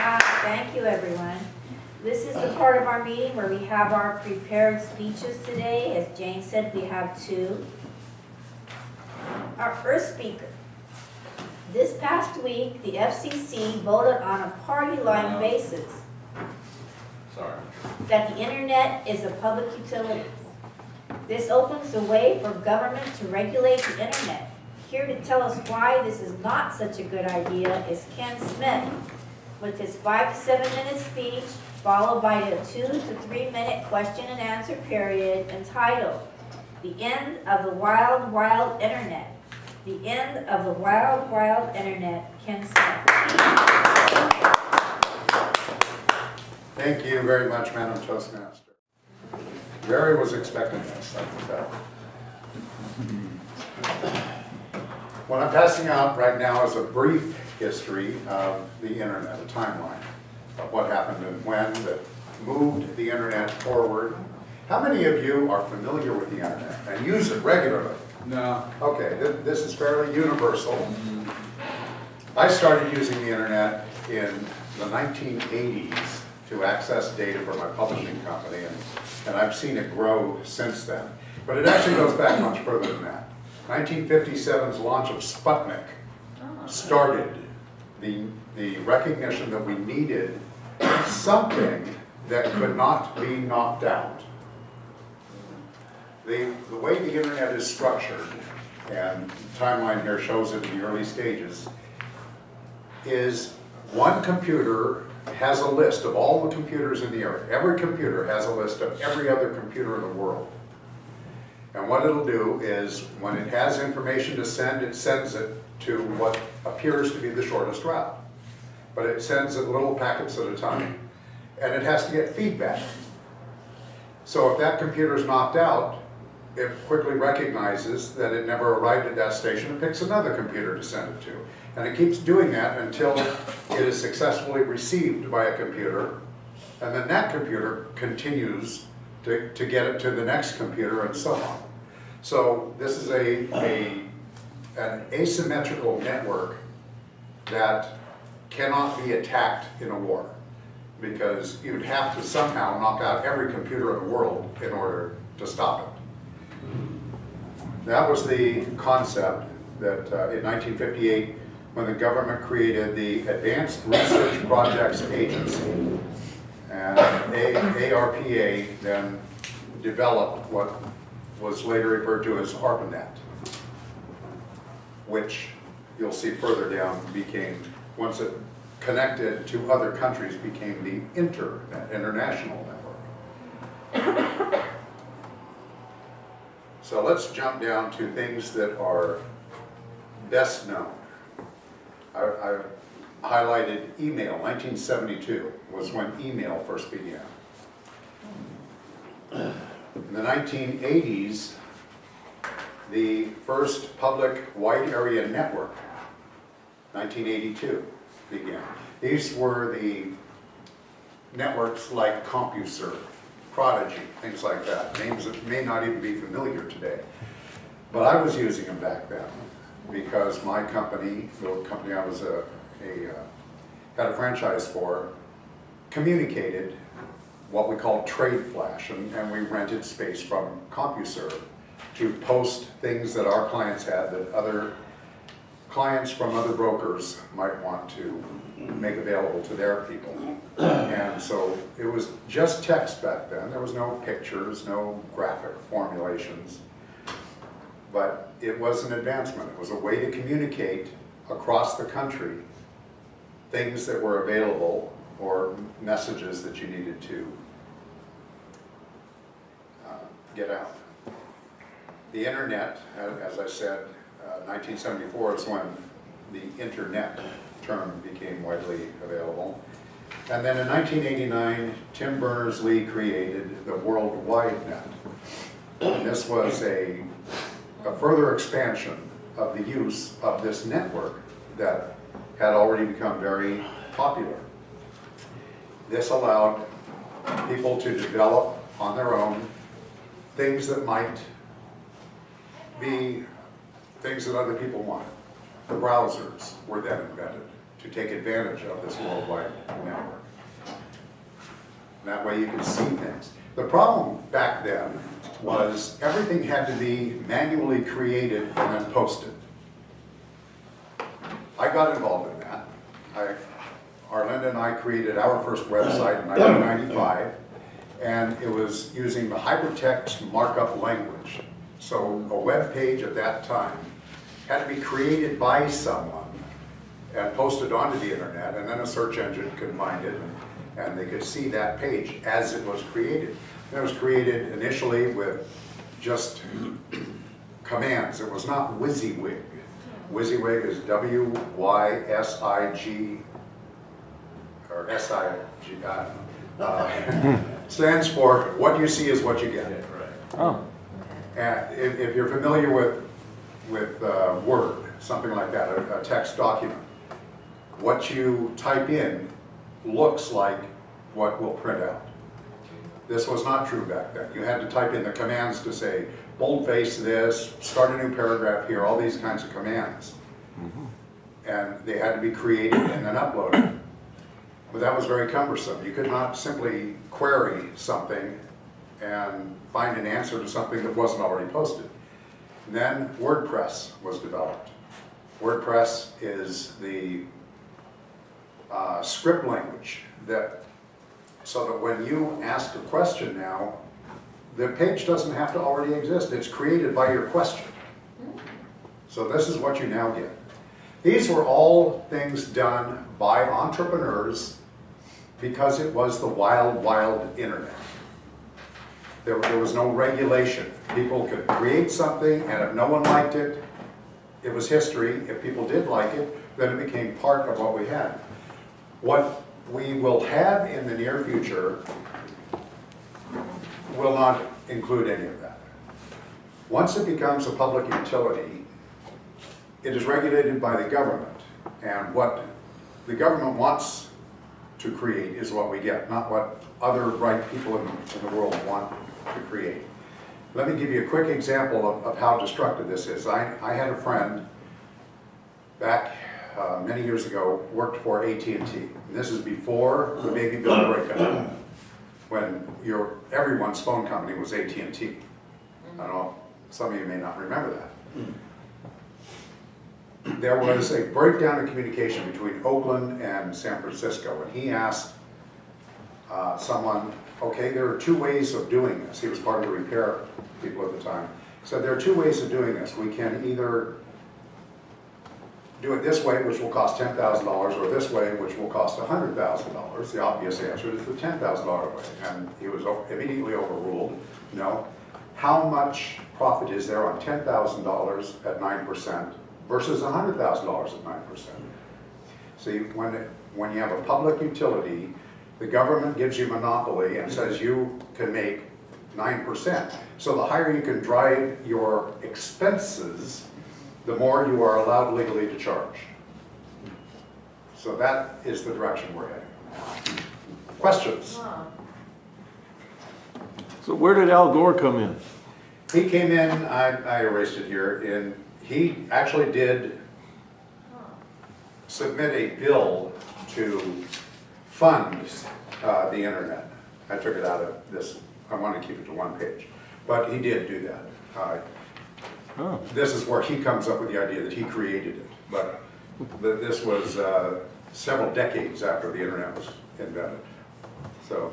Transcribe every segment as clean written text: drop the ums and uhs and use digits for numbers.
Thank you, everyone. This is the part of our meeting where we have our prepared speeches today. As Jane said, we have two. Our first speaker. This past week, the FCC voted on a party line basis that the internet is a public utility. This opens the way for government to regulate the internet. Here to tell us why this is not such a good idea is Ken Smith with his 5 to 7 minute speech, followed by a 2 to 3 minute question and answer period entitled, "The End of the Wild, Wild Internet." The End of the Wild, Wild Internet, Ken Smith. Thank you very much, Madam Toastmaster. Jerry was expecting this, I can tell. What I'm passing out right now is a brief history of the internet, a timeline of what happened and when that moved the internet forward. How many of you are familiar with the internet and use it regularly? No. Okay, this is fairly universal. I started using the internet in the 1980s to access data for my publishing company, and I've seen it grow since then. But it actually goes back much further than that. 1957's launch of Sputnik started the recognition that we needed something that could not be knocked out. The way the internet is structured, and the timeline here shows it in the early stages, is one computer has a list of all the computers in the area. Every computer has a list of every other computer in the world. And what it'll do is, when it has information to send, it sends it to what appears to be the shortest route. But it sends it little packets at a time. And it has to get feedback. So if that computer is knocked out, it quickly recognizes that it never arrived at that station and picks another computer to send it to. And it keeps doing that until it is successfully received by a computer, and then that computer continues to get it to the next computer and so on. So this is an asymmetrical network that cannot be attacked in a war, because you'd have to somehow knock out every computer in the world in order to stop it. That was the concept that in 1958, when the government created the Advanced Research Projects Agency, and ARPA then developed what was later referred to as ARPANET, which you'll see further down became, once it connected to other countries, became the Internet, International Network. So let's jump down to things that are best known. I highlighted email. 1972 was when email first began. In the 1980s, the first public wide area network, 1982, began. These were the networks like CompuServe, Prodigy, things like that, names that may not even be familiar today. But I was using them back then because my company, the company I was had a franchise for, communicated what we call trade flash, and we rented space from CompuServe to post things that our clients had that other clients from other brokers might want to make available to their people. And so it was just text back then. There was no pictures, no graphic formulations. But it was an advancement. It was a way to communicate across the country things that were available or messages that you needed to get out. The internet, as I said, 1974 is when the internet term became widely available. And then in 1989, Tim Berners-Lee created the World Wide Net. And this was a further expansion of the use of this network that had already become very popular. This allowed people to develop on their own things that might be things that other people wanted. The browsers were then invented. to take advantage of this worldwide network. That way you can see things. The problem back then was everything had to be manually created and then posted. I got involved in that. Arlinda and I created our first website in 1995, and it was using the hypertext markup language. So a web page at that time had to be created by someone and posted onto the internet, and then a search engine could find it, and they could see that page as it was created. And it was created initially with just commands. It was not WYSIWYG. WYSIWYG is W-Y-S-I-G, or S-I-G, I don't know. Stands for what you see is what you get. Oh. And if you're familiar with Word, something like that, a text document, what you type in looks like what will print out. This was not true back then. You had to type in the commands to say, boldface this, start a new paragraph here, all these kinds of commands. And they had to be created and then uploaded. But that was very cumbersome. You could not simply query something and find an answer to something that wasn't already posted. And then WordPress was developed. WordPress is the script language so that when you ask a question now, the page doesn't have to already exist. It's created by your question. So this is what you now get. These were all things done by entrepreneurs because it was the wild, wild internet. There was no regulation. People could create something, and if no one liked it, it was history. If people did like it, then it became part of what we had. What we will have in the near future will not include any of that. Once it becomes a public utility, it is regulated by the government, and what the government wants to create is what we get, not what other bright people in the world want to create. Let me give you a quick example of how destructive this is. I had a friend back many years ago, worked for AT&T. And this is before the baby bill breakup, when everyone's phone company was AT&T. I don't know, some of you may not remember that. There was a breakdown in communication between Oakland and San Francisco, and he asked someone, okay, there are two ways of doing this. He was part of the repair people at the time. He said, there are two ways of doing this. We can either do it this way, which will cost $10,000, or this way, which will cost $100,000. The obvious answer is the $10,000 way. And he was immediately overruled. No. How much profit is there on $10,000 at 9% versus $100,000 at 9%? See, when you have a public utility, the government gives you monopoly and says you can make 9%. So the higher you can drive your expenses, the more you are allowed legally to charge. So that is the direction we're heading. Questions? So where did Al Gore come in? He came in, I erased it here, and he actually did submit a bill to fund the internet. I took it out of this, I want to keep it to one page. But he did do that. This is where he comes up with the idea that he created it. But this was several decades after the internet was invented. So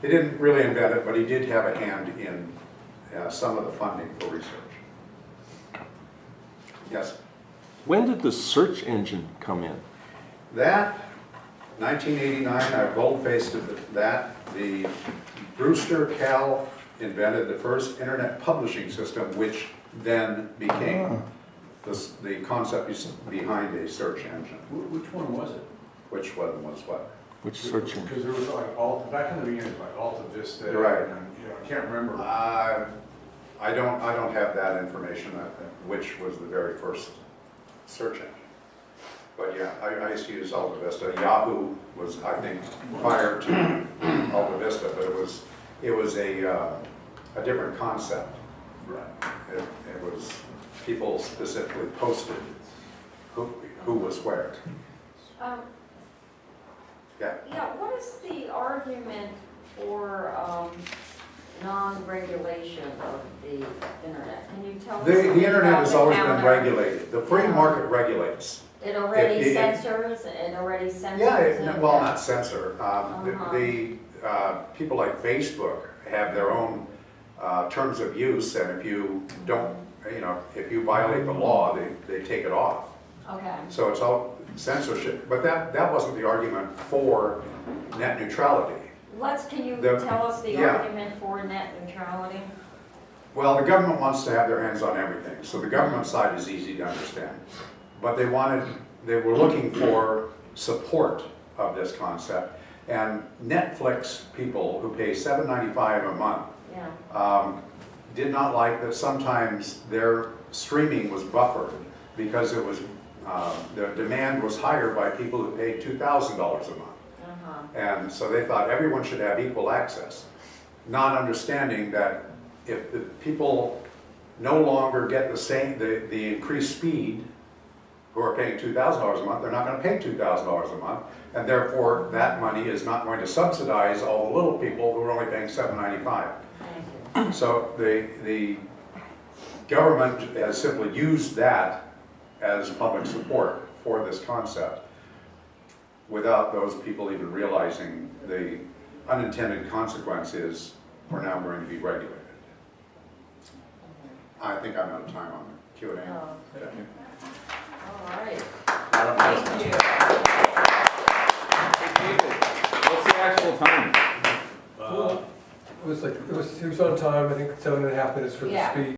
he didn't really invent it, but he did have a hand in some of the funding for research. Yes? When did the search engine come in? That, 1989, I bold-faced that. The Brewster Cal invented the first internet publishing system, which then became the concept behind a search engine. Which one was it? Which one was what? Which search engine? Because there was like back in the beginning, like Alta Vista. You're right. And, I can't remember. I don't have that information, which was the very first search engine. But yeah, I used to use Alta Vista. Yahoo was, I think, prior to Alta Vista, but it was a different concept. Right. It was, people specifically posted who was where. Yeah. Yeah, what is the argument for non-regulation of the internet? Can you tell us? The internet has always been counter? regulated. The free market regulates. It already If- censors, it already censors? Yeah, it? well, not censor. Uh-huh. The people like Facebook have their own terms of use, and if you don't, if you violate the law, they take it off. Okay. So it's all censorship. But that wasn't the argument for net neutrality. Can you The- tell us the yeah. argument for net neutrality? Well, the government wants to have their hands on everything, so the government side is easy to understand. But they were looking for support of this concept. And Netflix people who pay $7.95 a month Yeah. did not like that sometimes their streaming was buffered because it was, the demand was higher by people who paid $2,000 a month. Uh-huh. And so they thought everyone should have equal access, not understanding that if the people no longer get the increased speed, who are paying $2,000 a month, they're not going to pay $2,000 a month, and therefore that money is not going to subsidize all the little people who are only paying $7.95. Thank you. So the government has simply used that as public support for this concept without those people even realizing the unintended consequence is we're now going to be regulated. I think I'm out of time on the Q&A. Oh, Yeah. all right. Madam Thank you. What's the actual time? It was on time, I think 7.5 minutes for the Yeah. speech.